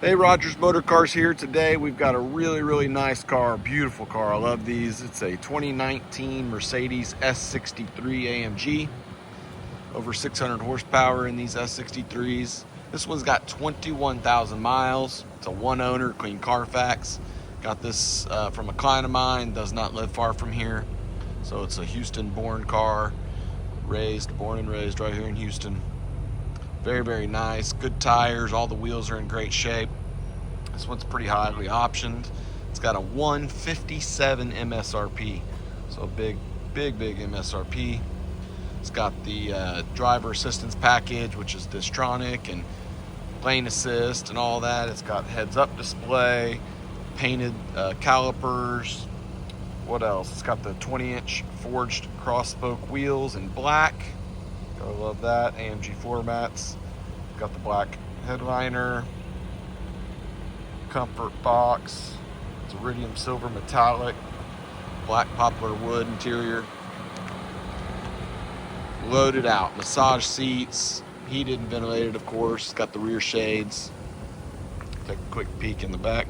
Hey, Rogers Motor Cars here. Today we've got a really nice car, beautiful car. I love these. It's a 2019 Mercedes S63 AMG. Over 600 horsepower in these S63s. This one's got 21,000 miles. It's a one owner, clean Carfax. Got this from a client of mine, does not live far from here. So it's a Houston born car, born and raised right here in Houston. Very nice, good tires, all the wheels are in great shape. This one's pretty highly optioned. It's got a 157 MSRP, so a big MSRP. It's got the driver assistance package, which is Distronic and lane assist and all that. It's got heads-up display, painted calipers. What else? It's got the 20-inch forged cross-spoke wheels in black. Gotta love that. AMG floor mats. Got the black headliner, comfort box. It's iridium silver metallic, black poplar wood interior. Loaded out. Massage seats, heated and ventilated, of course. It's got the rear shades. Take a quick peek in the back.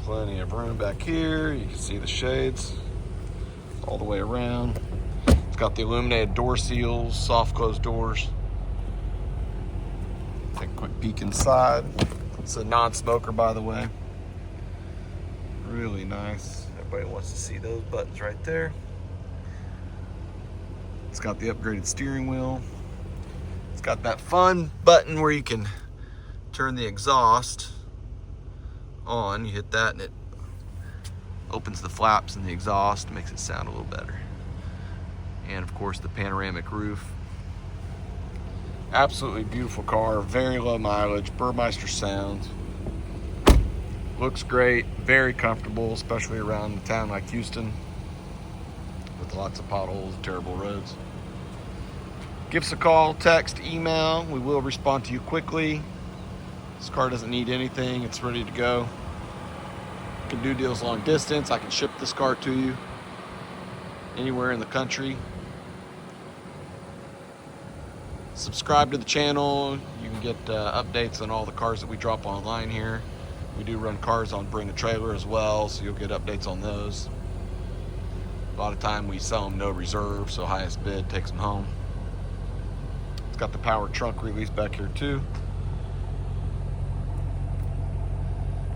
Plenty of room back here. You can see the shades all the way around. It's got the illuminated door seals, soft closed doors. Take a quick peek inside. It's a non-smoker, by the way. Really nice. Everybody wants to see those buttons right there. It's got the upgraded steering wheel. It's got that fun button where you can turn the exhaust on. You hit that and it opens the flaps and the exhaust, makes it sound a little better. And of course the panoramic roof. Absolutely beautiful car, very low mileage, Burmeister sound. Looks great, very comfortable, especially around a town like Houston with lots of potholes, terrible roads. Give us a call, text, email. We will respond to you quickly. This car doesn't need anything, it's ready to go. Can do deals long distance. I can ship this car to you anywhere in the country. Subscribe to the channel. You can get updates on all the cars that we drop online here. We do run cars on Bring a Trailer as well, so you'll get updates on those. A lot of time we sell them no reserve, so highest bid takes them home. It's got the power trunk release back here too.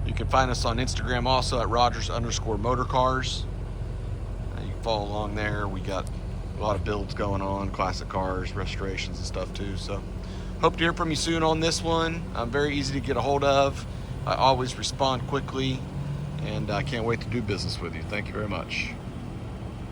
You can find us on Instagram also at Rogers_motorcars. You can follow along there. We got a lot of builds going on, classic cars, restorations and stuff too. So hope to hear from you soon on this one. I'm very easy to get a hold of. I always respond quickly, and I can't wait to do business with you. Thank you very much.